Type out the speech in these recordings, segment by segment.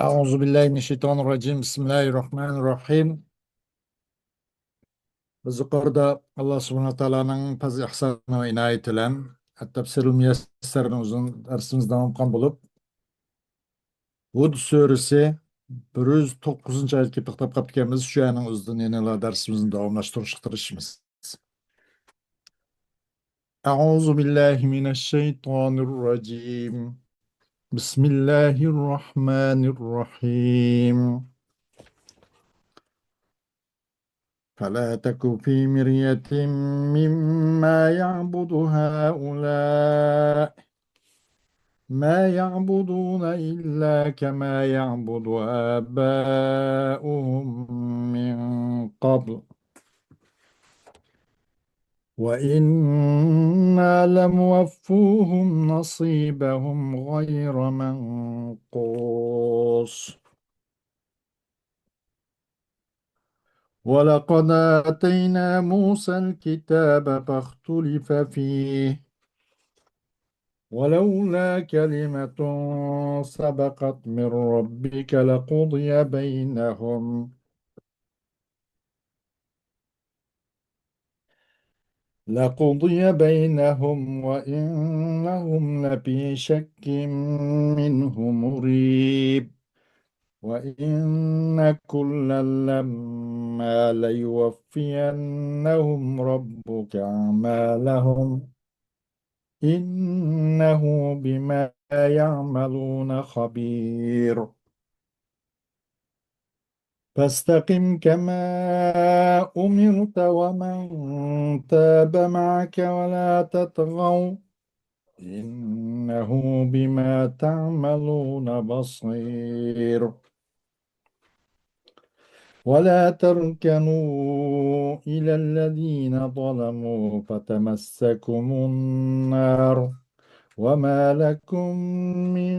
أعوذ بالله من الشيطان الرجيم بسم الله الرحمن الرحيم. Biz yuqorida Alloh subhanahu taoloning fazl ihsoni va inoyati bilan At-Tafsirul Muyassarning uzun darsimiz davom qilgan bo'lib, Hud surasi 109 oyatga to'xtab qolib ekanmiz. Shu yerning o'zidan yana darsimizni davomlashtirishga tirishamiz. A'udzu billahi minash shaytonir rojim. Bismillahirrahmanirrahim. فلا تك في مرية مما يعبد هؤلاء ما يعبدون إلا كما يعبد آباؤهم من قبل وإنا لموفوهم نصيبهم غير منقوص ولقد آتينا موسى الكتاب فاختلف فيه ولولا كلمة سبقت من ربك لقضي بينهم وإنهم لفي شك منه مريب وإن كلا لما ليوفينهم ربك أعمالهم إنه بما يعملون خبير فاستقم كما أمرت ومن تاب معك ولا تطغوا إنه بما تعملون بصير ولا تركنوا إلى الذين ظلموا فتمسكم النار وما لكم من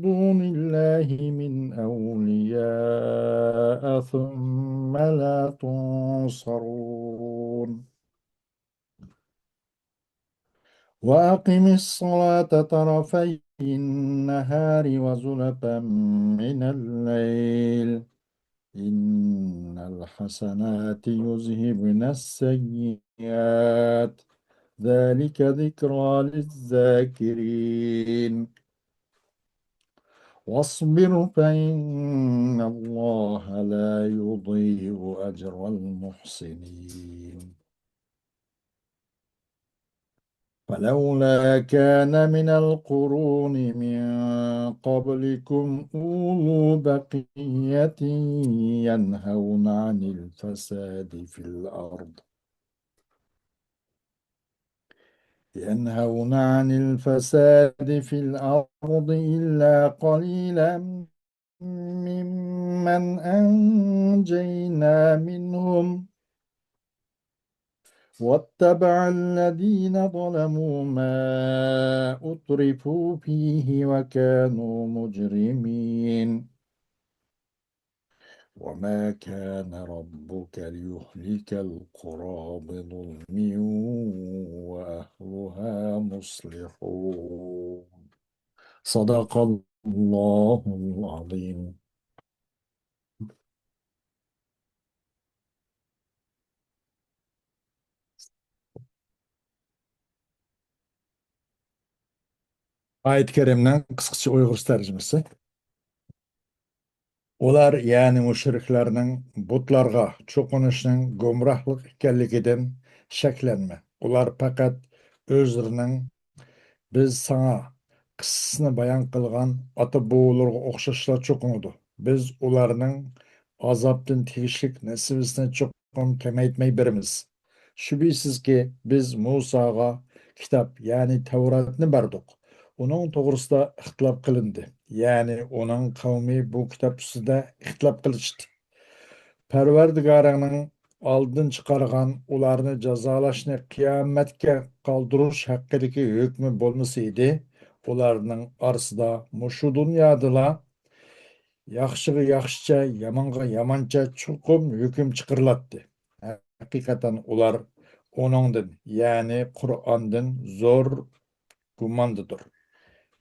دون الله من أولياء ثم لا تنصرون وأقم الصلاة طرفي النهار وزلفا من الليل إن الحسنات يذهبن السيئات ذلك ذكرى للذاكرين واصبر فإن الله لا يضيع أجر المحسنين فلولا كان من القرون من قبلكم أولو بقية ينهون عن الفساد في الأرض إلا قليلا ممن أنجينا منهم واتبع الذين ظلموا ما أترفوا فيه وكانوا مجرمين وما كان ربك ليهلك القرى بظلم وأهلها مصلحون صدق الله العظيم. Ayet-i Kerim'den kısaca Uygur tercümesi. Ular yani müşriklerinin butlarga çokunuşunun gumrahlık ekanligidan shaklanma. Ular faqat o'zlarining biz sana qissasini bayon qilgan ota bobolarga o'xshashla cho'qinadi. Biz ularning azobdan tegishlik nasibasini cho'qim kamaytmay beramiz. Shubhisizki biz Musoga kitob, ya'ni Tavratni berdik. Uning to'g'risida ixtilof qilindi. Ya'ni uning qavmi bu kitob ustida ixtilof qilishdi. Parvardigoringning oldin chiqargan ularni jazolashni qiyomatga qoldirish haqidagi hukmi bo'lmasa edi, ularning orasida mushu dunyodala yaxshiga yaxshicha, yomonga yomoncha chuqum hukm chiqariladi. Haqiqatan ular uningdan, ya'ni Qur'ondan zo'r gumondadir.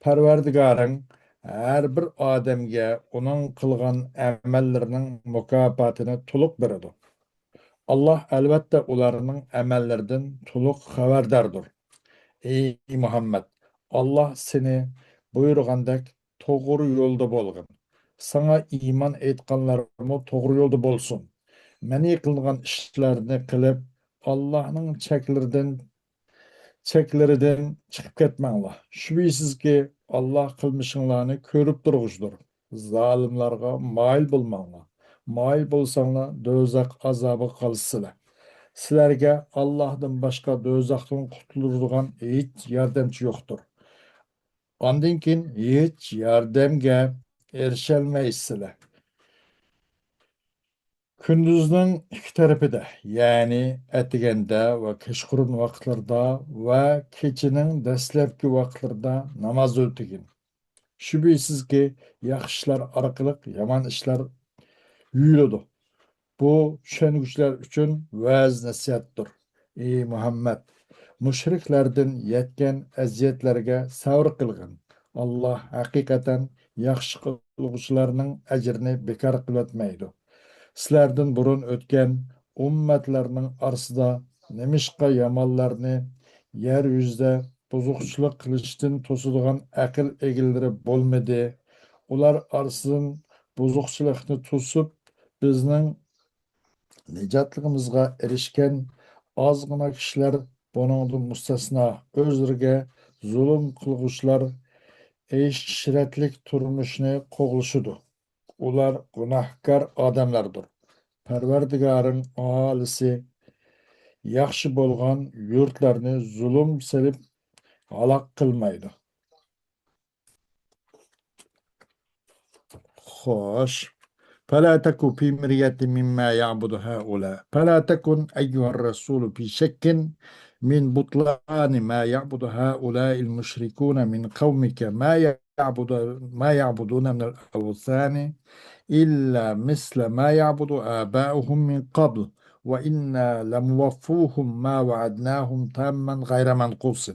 Parvardigoring Her bir adamga onun kılgan emellerinin mükafetini tuluk beredi. Allah elbette ularının emellerden tuluk haberdardır. Ey Muhammed, Allah seni buyurgandek doğru yolda bolgın. Sana iman etkanlarımı doğru yolda bolsun. Meni kılgan işlerini kılıp Allah'ın çeklerinden çıkıp ketmanglar. Şüphesiz Allah kılmışınlarını körüp durğuştur. Zalimlarga mail bulmanglar. Mail bolsanglar dözak azabı kalsılar. Sizlerge Allah'tan başka dözaktan kurtulurduğun hiç yardımcı yoktur. Andın kin hiç yardımga erişelmeysizler. Gündüzün iki tarafı da yani etigende ve keşkurun vakitlarda ve keçinin dastlabki vakitlarda namaz ötügün. Şüphesiz ki yaxshi ishlar orqali yomon ishlar yuyiladi. Bu tushunguvchilar uchun va'z nasihatdir. Ey Muhammad, mushriklardan yetgan aziyatlarga sabr qilgin. Alloh haqiqatan yaxshi qilguvchilarning ajrini bekor qilmaydi. Sizlardan burun o'tgan ummatlarning orasida nemishqa yomonlarni yer yuzida buzuqchilik qilishdan to'sadigan aql egillari bo'lmadi. Ular orasidan buzuqchilikni to'sib bizning nijotligimizga erishgan ozgina kishilar buningdan mustasno o'zlariga zulm qilg'uvchilar ishratlik turmushni qo'g'lishidir. Ular gunohkor odamlardir. Parvardigoring aholisi yaxshi bo'lgan yurtlarni zulm silib halok qilmaydi. Xo'sh, فلا تكن في مرية مما يعبد هؤلاء فلا تكن أيها الرسول في شك من بطلان ما يعبد هؤلاء المشركون من قومك ما يعبدون من الأوثان إلا مثل ما يعبد آباؤهم من قبل وإنا لموفوهم ما وعدناهم تاما غير منقوص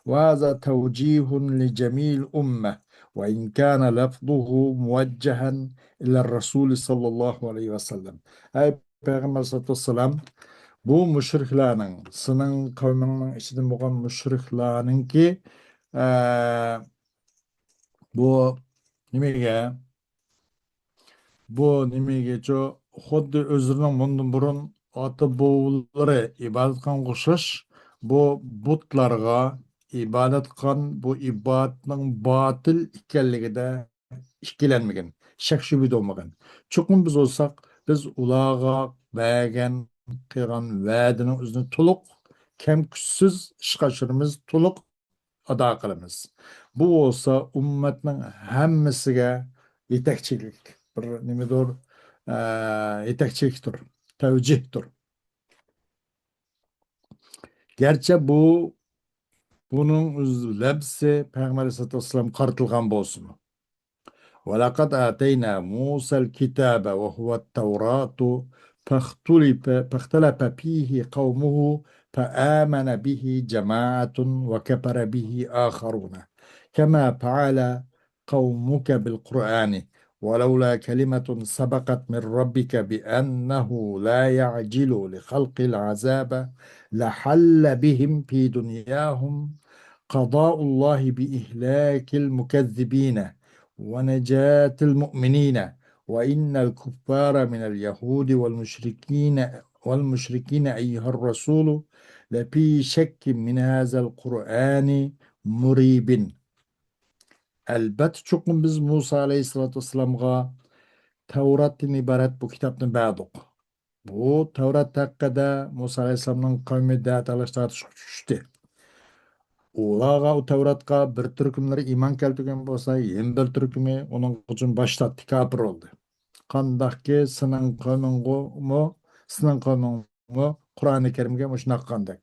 وهذا توجيه لجميع الأمة وإن كان لفظه موجها إلى الرسول صلى الله عليه وسلم. Ey Peygamber sallallahu aleyhi ve sellem bu müşriklerin senin kavminin içinde bulunan müşriklerin ki bu nimege bu nimegeço xuddi özlerinin bundan burun ata boğulları ibadet kan kuşuş bu butlarga ibadet kan bu ibadetinin batıl ikenligi de ikkilenmegen, şek şübhet olmagan. Çokum biz olsak biz ulağa bəgən qilgan vədinin özünü tuluq kem küssüz işqaşırımız tuluq ada qilamiz. Bu olsa ummatning hammasiga yetakchilik bir nimadir yetakchilikdir, tavjihdir. Gerçi bunun labsi Peygamber sallallahu aleyhi ve sellem qartilgan bolsun. ولقد آتينا موسى الكتاب وهو التوراة فاختلف فيه قومه فآمن به جماعة وكفر به آخرون كما فعل قومك بالقرآن ولولا كلمة سبقت من ربك بأنه لا يعجل لخلق العذاب لحل بهم في دنياهم قضاء الله بإهلاك المكذبين ونجاة المؤمنين وإن الكفار من اليهود والمشركين أيها الرسول لفي شك من هذا القرآن مريب. Elbette çokum biz Musa Aleyhisselatü Vesselam'a Tevrat'tan ibaret bu kitabını verdik. Bu Tevrat hakkında Musa Aleyhisselam'ın kavmi dert alıştırdı düştü. Ulağa o Tevrat'a bir türkümleri iman keltirgen bolsa, yen bir türkümü onun için başlattı, kafir oldu. Qandaqki sening qonunmu Qur'oni Karimga mushunaqa qandak.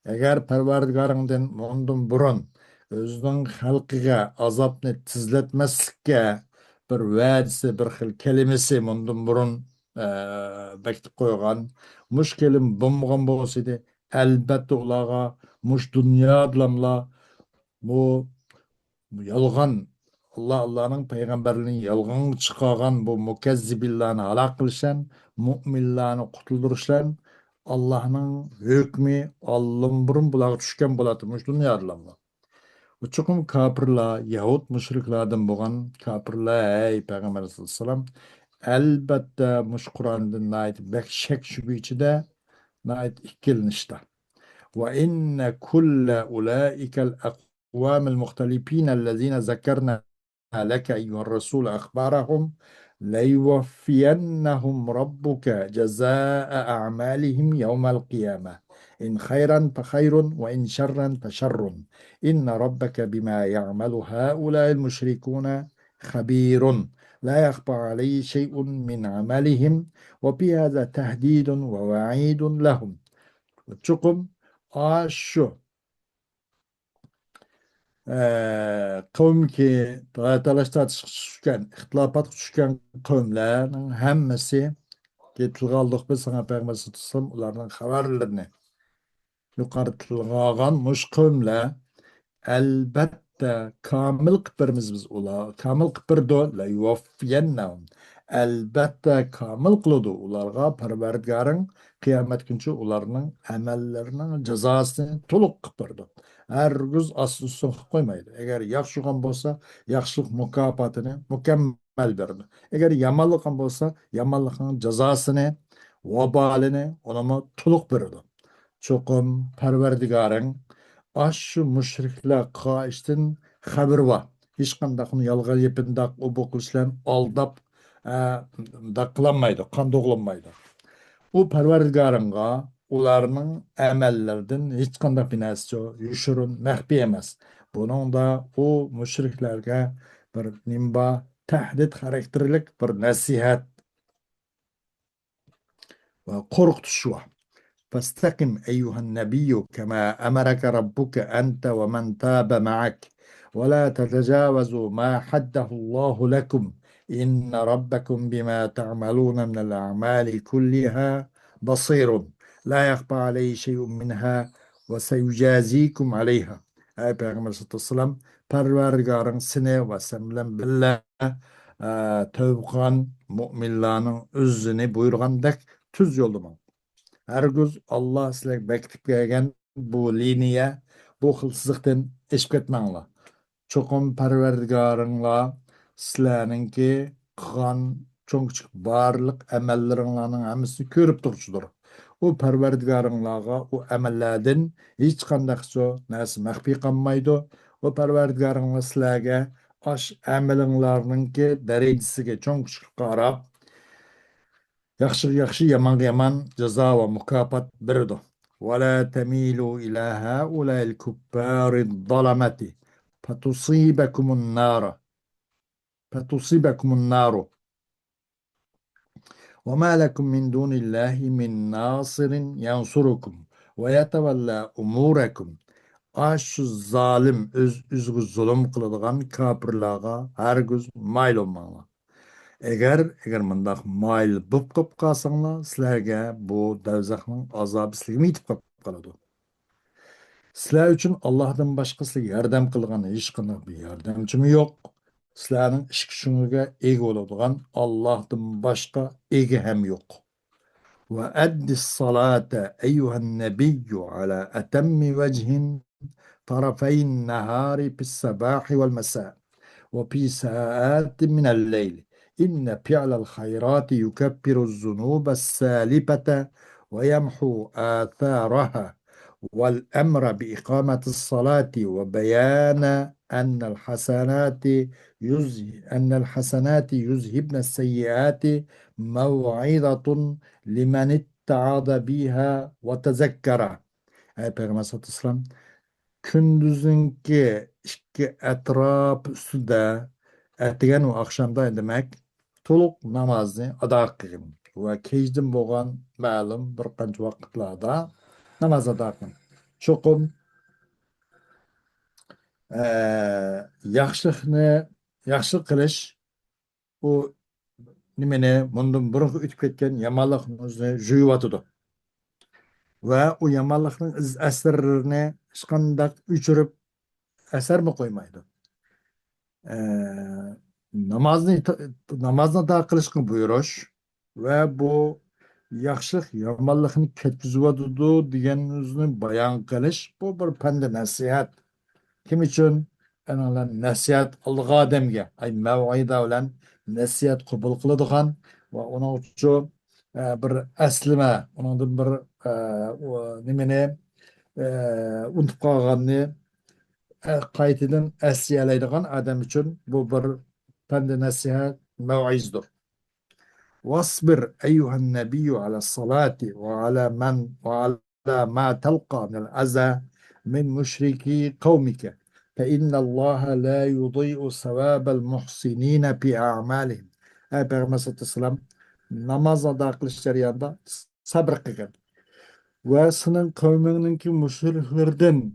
Agar Parvardigoringdan bundan burun o'zining xalqiga azobni tizlatmaslikka bir va'dasi, bir xil kalimasi bundan burun bekitib qo'ygan, mush kelim bo'lmagan bo'lsa edi, albatta ularga mush dunyo bilanla bu yolg'on Allah'ın peygamberliğini yalgın çıkargan bu mukezzibillarını halak kılışan, müminlarını kutulduruşan, Allah'ın hükmü Allah'ın burun bulağı düşken bulatmış dünyarlanma. Bu çokum kapırla, Yahut müşriklerden boğan kapırla, ey Peygamber sallallahu aleyhi ve sellem, elbette muş Kur'an'dan nait bek şek şübhi içinde nait ikkilinişte. وإن كل أولئك الأقوام المختلفين الذين ذكرنا لك أيها الرسول أخبارهم ليوفينهم ربك جزاء أعمالهم يوم القيامة إن خيرا فخير وإن شرا فشر إن ربك بما يعمل هؤلاء المشركون خبير لا يخفى عليه شيء من عملهم وبهذا تهديد ووعيد لهم وتشكم şu kavim ki talaş tartışışken, ihtilafat düşken kavimlerin hemmesi getilge aldık biz sana peygamber tutsam ulardan haberlerini yukarı tilgagan muş kavimler elbette kamil kıpırımız biz ula kamil kıpırdı la yuvaffiyennahum elbette kamil kılıdı ularga parvardigarın kıyamet günçü ularının emellerinin cezasını toluk kıpırdı. Her güz aslı soğuk koymaydı. Eğer yakşıgan bolsa yakşılık mükafatını mükemmel verdi. Eğer yamallıkan bolsa yamallıkın cezasını vabalini ona toluk verdi. Çokum parvardigarın aşşu müşrikler kaiştin haber var. Hiç kandakını yalga yepindak o bu kılışlan aldap e, da kılanmaydı, kan doğulanmaydı. O parvardigarınga ularının emellerden hiç kandak binası yok, yuşurun, mehbi emez. Bunun da o müşriklerge bir nimba tehdit karakterlik bir nasihat ve korkutuş var. فاستقم أيها النبي كما أمرك ربك أنت ومن تاب معك ولا تتجاوزوا ما حده الله لكم إن ربكم بما تعملون من الأعمال كلها بصير لا يخفى عليه شيء منها وسيجازيكم عليها. Ey Peygamber sallallahu aleyhi ve sellem Perverdigarın sine ve sen bilen billah tövbe kılan müminlerin özünü buyurgandek tüz yoldaman. Hergüz Allah sizlerge bekitip kelgen bu liniye, bu hılsızlıktan eşip ketmеңlar. Çokum parvardigarыңla sizlerninki kıgan çoğun küçük barlık emelleringlarning hammasi körüp turçudur. O parvardigarыңlarga o emellerden hiç qandaqço näse mahfi qalmaydı. O parvardigarыңlar sizlerge aş emelinglarninki derecesiga çoğun küçük qarab yaxshi yaxshi yaman yaman jazo va mukofot berdi. ولا تميلوا إلى هؤلاء الكفار الظلمة فتصيبكم النار فتصيبكم النار وما لكم من دون الله من ناصر ينصركم ويتولى أموركم. Aş zalim üzgü zulüm kılıdığan kapırlağa hergüz mayl olmalı. Eğer mındaq mayl büp qıp qalsаңlar, sizlərə bu dövzəxnin azabı sizlərə yetib qap qaladı. Sizlər üçün Allah'dan başqası yardım qılğan heç qanday bir yardımçımı yox. Sizlərin iş gücünüzə ega oladigan Allah'dan başqa ega ham yox. Və addis salata eyyuhan nebiyyu ala atammi vechin tarafayn nahari fis sabahi vel mesa. وفي ساعات من الليل إن فعل الخيرات يكفر الذنوب السالفة ويمحو آثارها والأمر بإقامة الصلاة وبيان أن الحسنات يذهبن السيئات موعظة لمن اتعظ بها وتذكر. Ey Peygamber sallallahu aleyhi ve sellem kündüzünki iki etraf üstüde ertegen ve akşamda demek toluk namazını ada kılın ve kecdim boğan ma'lum bir qancha vaqtlarda namaz ada kılın. Çokum yaxshi qilish u nimani bundan burun o'tib ketgan yomonlikni juyuvatidi va u yomonlikning iz asarlarini hech qanday o'chirib asar mı koymaydı? namozni namozni ado qilishni buyurish va bu yaxshilik yomonlikni ketkaziyotidi deganimizni bayon qilish bu bir panda nasihat. Kim uchun? Ana nasihat aldigan odamga, ay mavida bilan nasihat qabul qiladigan va uning uchun bir aslima, uningdan bir nimani unutib qolganni qaytadan eslaydigan adam uchun bu bir panda nasihat mavizdir. واصبر أيها النبي على الصلاة وعلى ما تلقى من الأذى من مشركي قومك فإن الله لا يضيء ثواب المحسنين في أعمالهم. Ey Peygamber sallallahu aleyhi ve sellem namaz ada kılış jarayonida sabr qilgin va sening qavmingninki mushriklardan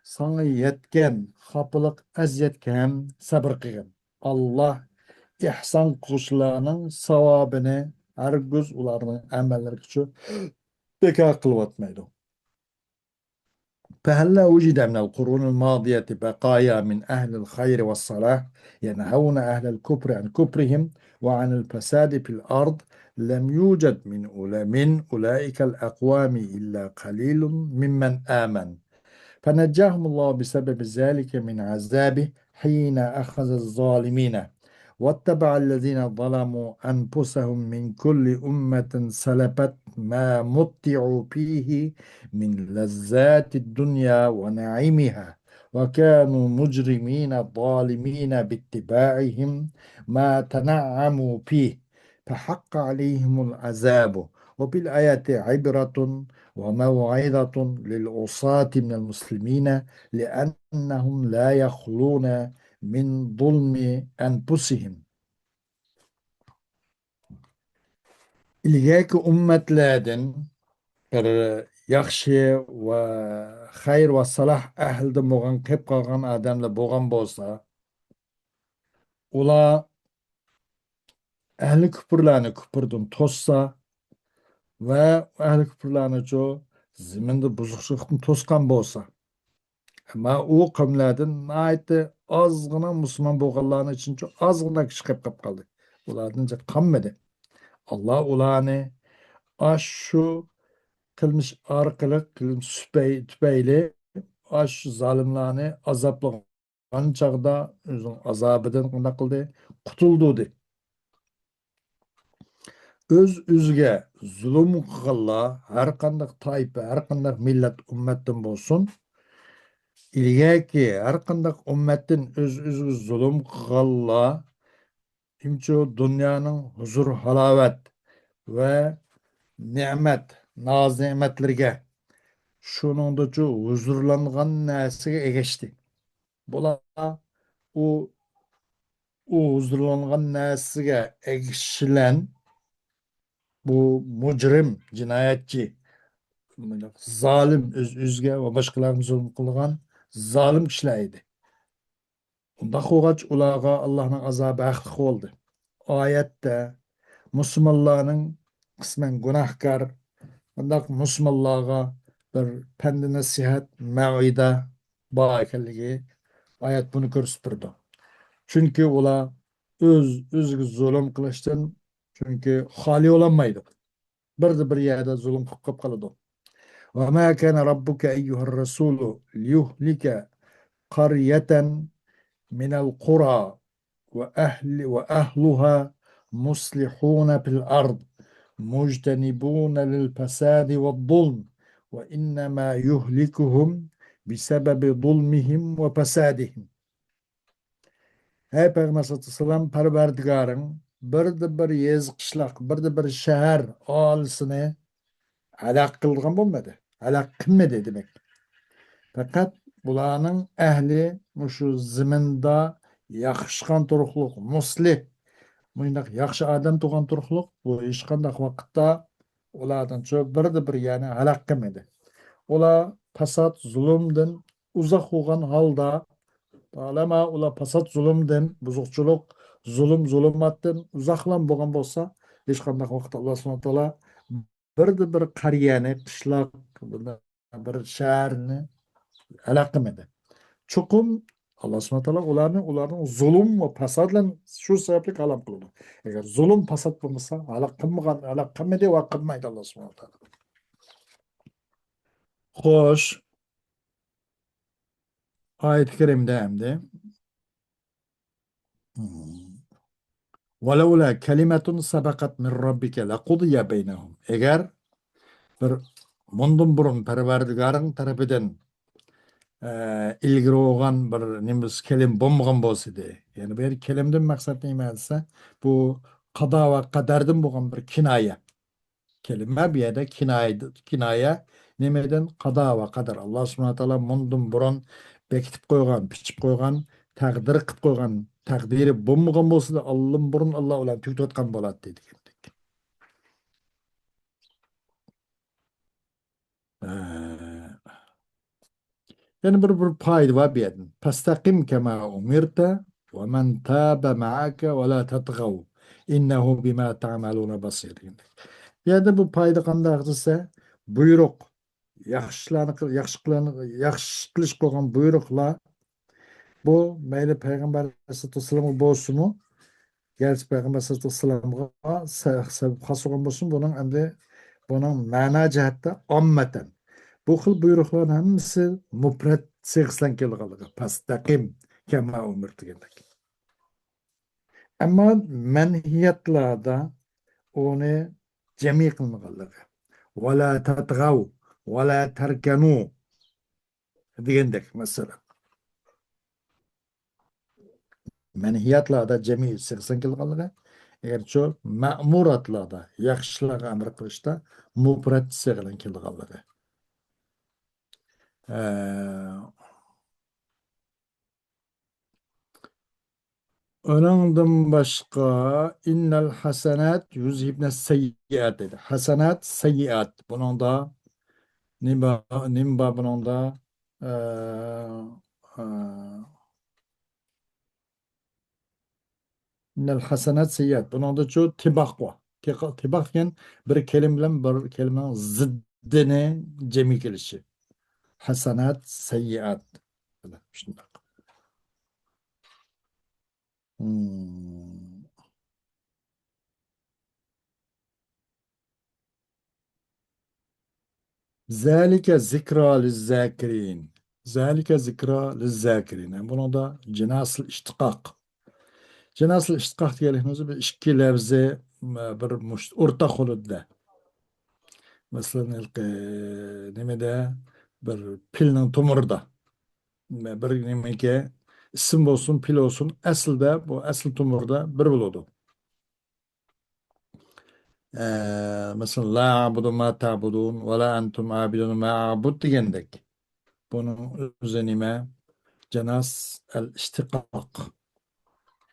sana yetgan xafalık aziyatga ham sabr qilgin. Allah ihson qiluvchilarning savobini hargiz ularning amallari uchun bekor qilyotmaydi. فهلا وجد من القرون الماضية بقايا من أهل الخير والصلاح ينهون أهل الكفر عن كفرهم وعن الفساد في الأرض لم يوجد من أولئك الأقوام إلا قليل ممن آمن فنجاهم الله بسبب ذلك من عذابه حين أخذ الظالمين واتبع الذين ظلموا أنفسهم من كل أمة سلبت ما متعوا فيه من لذات الدنيا ونعيمها وكانوا مجرمين ظالمين باتباعهم ما تنعموا فيه فحق عليهم العذاب وبالآيات عبرة وموعظة للعصاة من المسلمين لأنهم لا يخلون min zulmi enfusihim. İlgaki ümmetlerden bir yaxshi va xayr va salah ahlida bo'lgan qilib qolgan odamlar bo'lgan bo'lsa, ular ahli kufrlarni kufrdan to'ssa va ahli kufrlarni ziminda buzuqchilikni to'sgan bo'lsa, ammo u qavmlardan ozgina musulmon bo'lganlarni uchuncha ozgina kishi qilib qoldi. Ulardan qolmadi. Allah ularni shu qilmish orqali qilmish tufayli shu zolimlarni azoblagan chog'da o'zining azobidan qanday qildi? Qutuldi. O'z-o'ziga zulm qilganlar har qanday toifa, har qanday millat, ummatdan bo'lsin, ilgaki har qanday ummatdan o'z-o'ziga zulm qilganlar kimchi dunyoning huzur, halovat va ne'mat, noz-ne'matlarga shuningdachu huzurlangan narsaga erishdi. Bular u huzurlangan narsaga erishilan bu mujrim, jinoyatchi, zolim, o'z-o'ziga va boshqalarga zulm qilgan zolim kishilar edi. Unda qo'g'ach ularga Allohning azobi haqli bo'ldi. Oyatda musulmonlarning qisman gunohkor bundoq musulmonlarga bir pand nasihat mavida bor ekanligi oyat buni ko'rsatib turdi. Chunki ular o'ziga zulm qilishdan chunki xoli bo'lolmaydi. Bir yerda zulm qilib qoladi. Va ma kana robbuka ayyuhar rasul liyuhlika qaryatan min al-qura wa ahluha muslihuna fil ard مجتنبون للفساد والظلم وإنما يهلكهم بسبب ظلمهم وفسادهم. Ey Peygamber sallallahu aleyhi ve sellem Parvardigarın bir yezq qishloq, bir shahar olisini halak qilgan bo'lmadi. Halak qilmadi demek. Fakat bularning ahli shu ziminda yaxshi turuqliq, muslih Mıynak yaxşı adam tuğan turukluq bu hech qanday vaqtda ulardan bir yani halak qilmadi. Ular fasad zulmdan uzoq bo'lgan holda talama ular fasad zulmdan buzuqchilik zulmatdan uzoqlan bo'lgan bo'lsa hech qanday vaqtda Alloh subhanahu va taolo bir qariyani qishloq bir shaharni halak qilmadi. Chuqum Allah subhanahu taolo ularning zulm va fasod bilan shu sababli qalam qildi. Agar zulm fasod bo'lmasa, hali qilmaydi va qilmaydi Alloh subhanahu taolo. Xo'sh, oyat karimda hamda ولولا كلمة سبقت من ربك لقضي بينهم. Eğer bir bundan burun Parvardigarın tarafından ilgili olan bir nimiz kelim bulmagan bolsa de. Yani bir kelimden maksat neyme etse bu qada ve qadardan bo'lgan bir kinoya. Kelime bir yerde kinoya nimeden qada ve qadar. Allah subhanahu taolo bundan burun bekitip koygan, biçip koygan, takdir qilib koygan, takdiri bo'lmagan bolsa da Allah'ın burun Allah ulan tüktotkan bo'ladi dedi. Yani bir payda var bir yerden. Festakim kema umirte ve men tabe ma'ake ve la tetgav. İnnehu bima ta'maluna basir. Yani bu payda qandaqdisa buyruk yaxshi qilish qo'ygan buyruqlar bu mayli payg'ambar sallallohu alayhi vasallamga bo'lsinmi, gerçi payg'ambar sallallohu alayhi vasallamga sabab xos bo'lgan bo'lsin, buning ma'no jihatda ommatan bu xil buyruqlarning hammasi mufrat siyg'isidan kelganligi pastaqim kama umr degandek. Ammo manhiyatlarda uni jami qilmaganligi vala tatg'av vala tarkanu degandek masalan manhiyatlarda jami siyg'isidan kelganligi agar shu ma'muratlarda yaxshilarga amr qilishda mufrat siyg'idan kelganligi. Onundan başka innel hasenat yüzhibne seyyiat dedi. Hasenat seyyiat. Bunun da nimba bunun da innel hasenat seyyiat. Bunun da şu tibak var. Tibak yani bir kelimeden bir kelimenin ziddini cemi gelişi. Hasenat seyyiat. Şimdi. Hmm. Zalike zikra lizzakirin. Zalike zikra lizzakirin. Yani bunu da cenasıl iştikak. Cenasıl iştikak diyelim bir iki levze bir ortak oludda. Mesela nemede bir pilinin tumurda. Bir nemeke isim olsun pil olsun. Aslında bu asıl tumurda bir buludu. Mesela la abudu ma ta'budun ve la entum abidun ma abud degendek. Bunun üzerine cenas el-iştikak.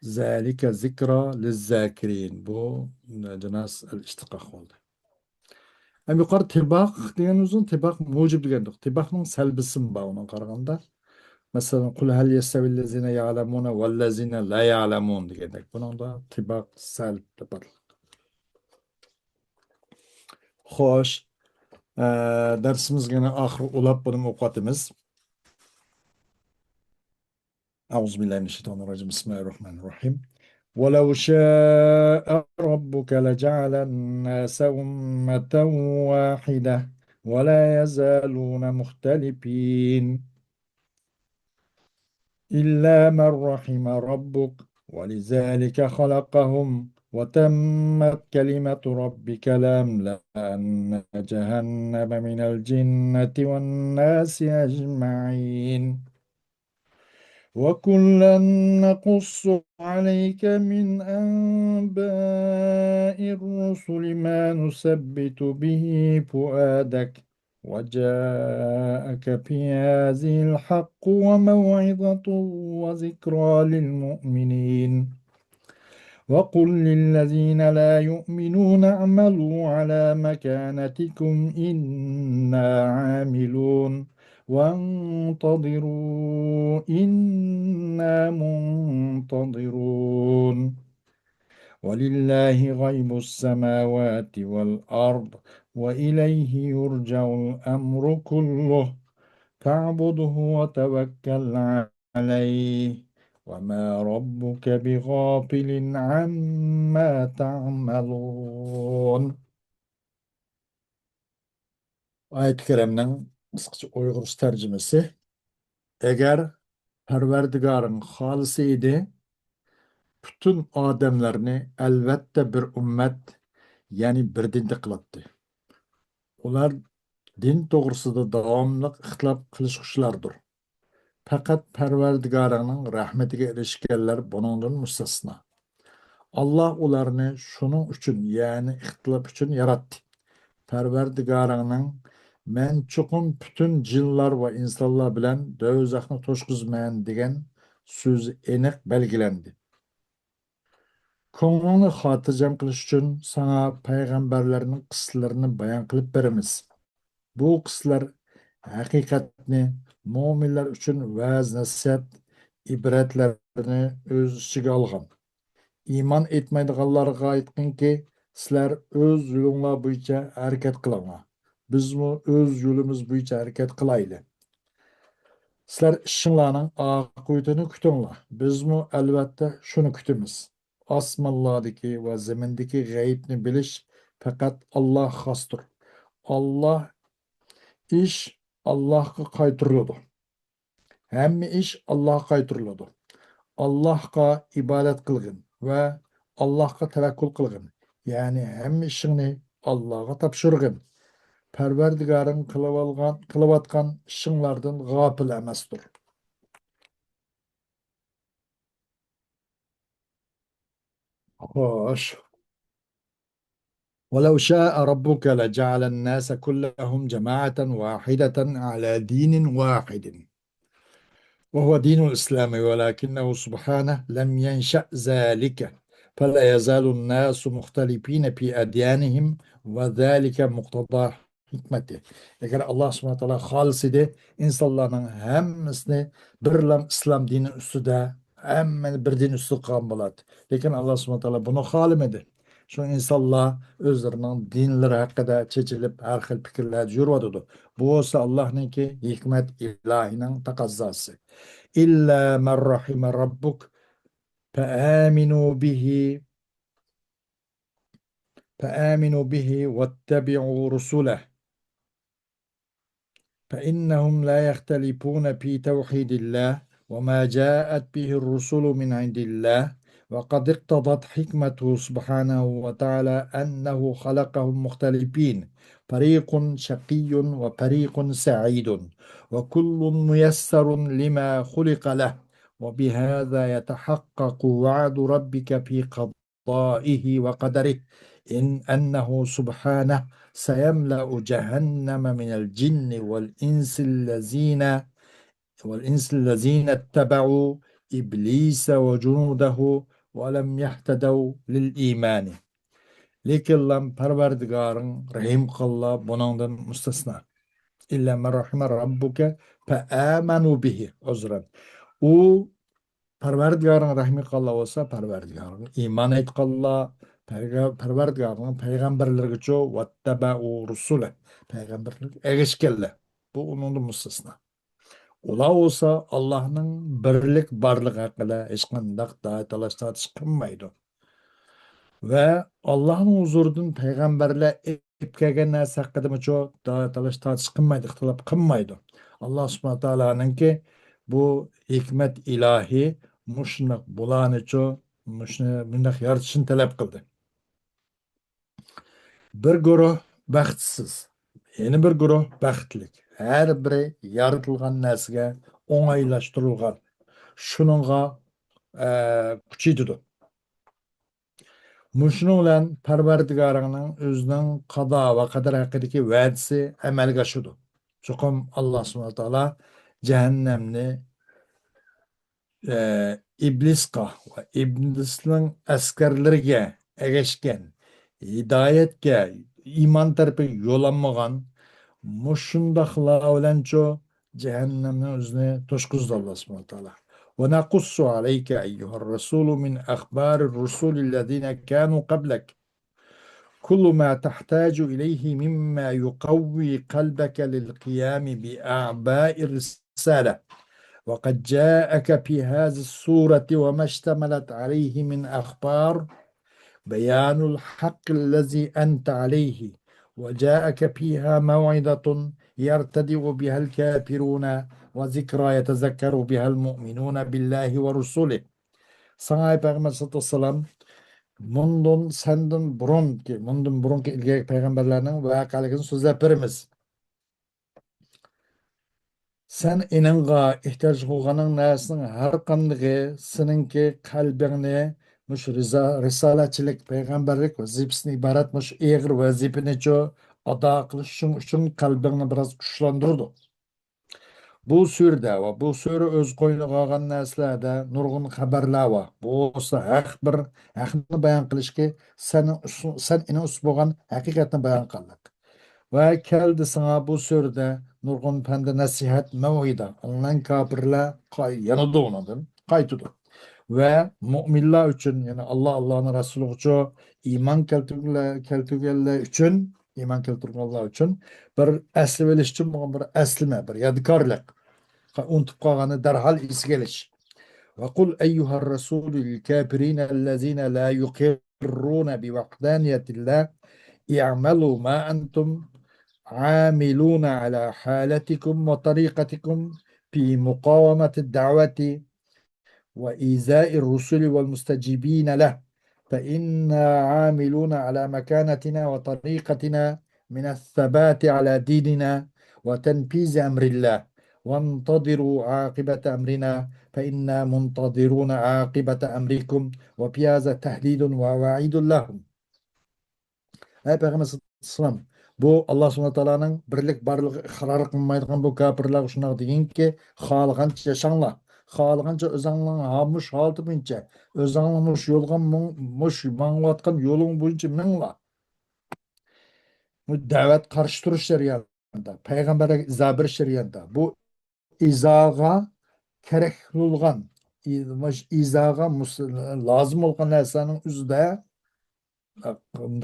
Zalike zikra lizzakirin. Bu cenas el-iştikak oldu. Hem yukarı tibak diyen uzun tibak mucib degendik. Tibakның selbisi mi bağına karaganda? Mesela kul hel yestevillezine ya'lemune vellezine la ya'lemun degendek. Bunun da tibak selb debar. Hoş. Dersimiz gene ahir ulap bunu okutimiz. Euzubillahimineşşeytanirracim. Bismillahirrahmanirrahim. ولو شاء ربك لجعل الناس أمة واحدة ولا يزالون مختلفين إلا من رحم ربك ولذلك خلقهم وتمت كلمة ربك لأملأن جهنم من الجنة والناس أجمعين وكلا نقص عليك من أنباء الرسل ما نثبت به فؤادك وجاءك في هذه الحق وموعظة وذكرى للمؤمنين وقل للذين لا يؤمنون اعملوا على مكانتكم إنا عاملون وانتظروا إنا منتظرون ولله غيب السماوات والأرض وإليه يرجع الأمر كله فاعبده وتوكل عليه وما ربك بغافل عما تعملون. Ayet-i Kerim'nin kısaca Uygurca tercümesi: Eğer Perverdigarın halisi idi, bütün ademlerini elbette bir ümmet, yani bir dinde kılattı. Ular din doğrusunda davamlıq ixtilaf qilishquchilardır. Faqat Parvardigorning rahmatiga erishganlar buningdan mustasno. Allah ularni shuning uchun, ya'ni ixtilof uchun yaratdi. Parvardigoringning men chuqur butun jinlar va insonlar bilan do'zaxni to'shqizman degan so'zi aniq belgilandi. Ko'nglini xotirjam qilish uchun sana payg'ambarlarning qissalarini bayon qilib beramiz. Bu qissalar haqiqatni, mo'minlar uchun va'z nasihat, ibratlarni o'z ichiga olgan. Iymon etmaydiganlarga aytqinki, sizlar o'z yo'linglar bo'yicha harakat qilinglar. Bizmi o'z yo'limiz bo'yicha harakat qilaylik. Sizlar ishinglarning oqibatini kutinglar. Bizmi albatta shuni kutamiz. Osmonlardagi va zamindagi g'aybni bilish faqat Alloh xosdir. Allah ish Allohga qaytariladi. Hamma ish Allohga qaytariladi. Allohga ibodat qilgin va Allohga tavakkul qilgin. Ya'ni hamma ishingni Allohga topshirgin. Parvardigoring qilayotgan ishinglardan g'ofil emasdir. Xo'sh. ولو شاء ربك لجعل الناس كلهم جماعة واحدة على دين واحد وهو دين الإسلام، ولكنه سبحانه لم ينشأ ذلك، فلا يزال الناس مختلفين في أديانهم وذلك مقتضى hikmeti. Eğer Allah subhanahu teala halis idi, insanların hemmisini bir İslam dini üstüde, hemen bir din üstü kan buladı. Lekin Allah subhanahu teala bunu halimedi. Şu insanlar özlerinin dinleri hakkında çeçilip her xil fikirler yürüyordu. Bu olsa Allah'ınki hikmet ilahinin takazzası. إلا من رحم ربك فآمنوا به فآمنوا به واتبعوا رسله فإنهم لا يختلفون في توحيد الله وما جاءت به الرسل من عند الله، وقد اقتضت حكمته سبحانه وتعالى أنه خلقهم مختلفين، فريق شقي وفريق سعيد، وكل ميسر لما خلق له، وبهذا يتحقق وعد ربك في قضائه وقدره إن أنه سبحانه سيملأ جهنم من الجن والإنس الذين اتبعوا إبليس وجنوده ولم يهتدوا للإيمان. Lekin lam Parvardigarın rahim qilla buningdan mustasno. İlla men rahime rabbuke fe amanu bihi. Uzran. U Parvardigarın rahmi qilla olsa Parvardigarın iman etqilla, Parvardigarın peygamberlerge ço vattaba'u rusule. Peygamberlik erişkelle. Bu onun mustasno. Ola olsa Allah'ın birlik barlık hakkında hiç qandaq da talaş tartış qılmaydı. Ve Allah'ın huzurundan peygamberle kelgan narsa haqida çok da talaş tartış qılmaydı, ixtilof qılmaydı. Allah subhanahu taola'nın ki bu hikmet ilahi muşnaq bulanı çok muşnaq yaratışını talep kıldı. Bir guruh baxtsiz, yeni bir guruh baxtlik. Her biri yaratılgan narsaga oңайлаштырылған. Şununğa kuchaydidu. Muşunun bilan Parvardigarının özünün qada va qadar haqidagi va'dasi amalga oshadi. Chuqum Alloh subhanahu taolo jahannamni iblisqa va iblisning askarlariga ergashgan, hidoyatga, iymon tarafi yo'lanmagan mushundaqlar bilancho jahannamning o'zini to'shqizdi Alloh subhanahu taolo. ونقص عليك أيها الرسول من أخبار الرسل الذين كانوا قبلك كل ما تحتاج إليه مما يقوي قلبك للقيام بأعباء الرسالة وقد جاءك في هذه السورة وما اشتملت عليه من أخبار بيان الحق الذي أنت عليه، وجاءك فيها موعظة يرتدع بها الكافرون وذكرى يتذكر بها المؤمنون بالله ورسله. Sana Peygamber sallallahu aleyhi ve sellem bundan burunki ilgili peygamberlerinin vakaligini sözlep berimiz. Sen inanğa ihtiyaç kılgaның näsinin her kandığı seninki kalbini muş risaletçilik, peygamberlik vazifesini ibaret muş eğir vazifeni ço ada kılış üçün kalbini biraz güçlandırdı. Bu sürde ve bu sürü öz koyunu kalgan näslerde nurgun haberler var. Bu olsa haqni bayan kılış ki sen inin üst bolgan hakikatini bayan kıldık. Ve keldi sana bu sürde nurgun pende nasihat mevida. Ondan kafirler yanıdı onadın. Kaytıdı. Ve müminler için yani Allah'ın Resulü için iman keltirgenler için bir esli veliş için bir eslime, bir yadikarlık. Unutup kalganı derhal isi geliş. Ve kul eyyuhar Resulü lil kafirine ellezine la yukirrune bi vahdaniyetillah i'malu ma entum عاملون على حالتكم وطريقتكم في مقاومة الدعوة وإيذاء الرسل والمستجيبين له، فإنا عاملون على مكانتنا وطريقتنا من الثبات على ديننا وتنفيذ أمر الله، وانتظروا عاقبة أمرنا فإنا منتظرون عاقبة أمركم، وفي هذا تهديد ووعيد لهم. Ey Peygamber sallallahu bu Allah subhanahu teala'nın birlik barlığı iqrar kılmaydigan bu kafirler şuna deyin ki xalığança yaşanlar. Xalığança özаңлың hamuş haltı boyunca özаңлың yolgan muş mаңlatkan yolun boyunca mыңla. Bu davet karşı turuş şeriatında, peygamber'e iza bir şeriatında bu izaga kerek kılgan, izaga lazım olgan narsanın üzerinde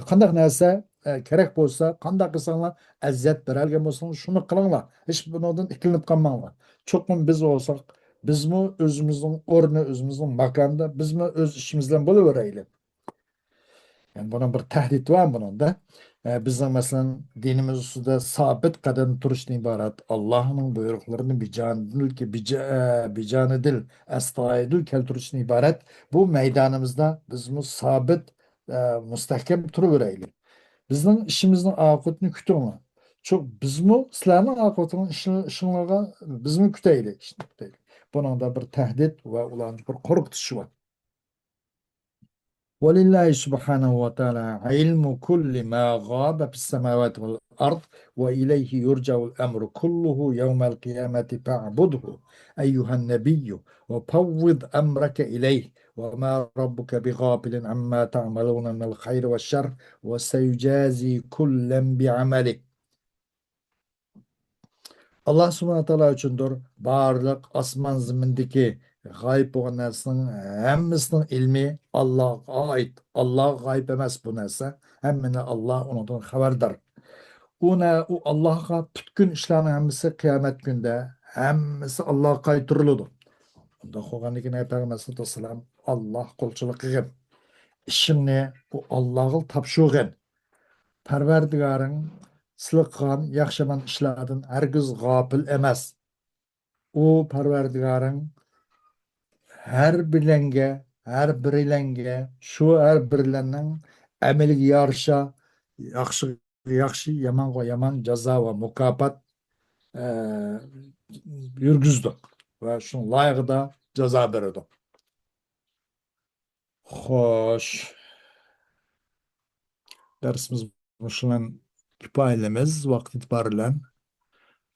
qandaq narsa kerak bo'lsa qandaq qilsanglar aziyat beralgan bo'lsanglar shuni qilinglar, hech bundan ikkilinib qolmanglar. Cho'qim biz olsak bizmi o'zimizning o'rni o'zimizning makonda bizmi o'z ishimiz bilan bo'laveraylik. Yani buna bir tahdit var bunun da. Bizim mesela dinimiz üstünde sabit kadem turuştan ibaret. Allah'ın buyruklarını bir canı dil estaidu kelturuştan ibaret. Bu meydanımızda bizimiz sabit müstehkem turuvereylik. Bizning ishimizning oqibatini kutinglar. Çok bizmi sizlarning oqibatini ishinglarga bizmi kutaylik, ishni kutaylik. Buningda bir tahdid va ularni bir qo'rqitish bor. ولله سبحانه وتعالى علم كل ما غاب في السماوات والأرض وإليه يرجع الأمر كله يوم القيامة فاعبده أيها النبي وفوض أمرك إليه وما ربك بغافل عما تعملون من الخير والشر وسيجازي كلا بعمله. Allah subhanahu teala üçündür barlık asman zimindeki gayb olan narsanın hemmisinin ilmi Allah'a ait. Allah gayb emez bu narsa. Hemmine Allah ondan haberdar. O Allah'a bütün işlerin hemmisi kıyamet günde hemmisi Allah'a kaytırılıdır. Onda koğanlıkine Peygamber sallallahu aleyhi ve sellem Allah kolçuluk kıyın. İşini bu Allah'ı tapşırın. Perverdigarın sılıqqan, yaxşaman işlerden hergiz gafil emas. O Perverdigarın her birilenge, şu her birilerinin emeliga yarışa yaxşı, yaman jaza ve mukafat yürgüzdü. Ve şunun layığı da jaza berdi. Xoş. Dersimiz şundan kifayelimiz vakit itibariyle.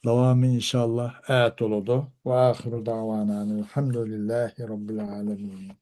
Devamı inşallah ayet oldu. Ve ahiru davana elhamdülillahi rabbil alemin.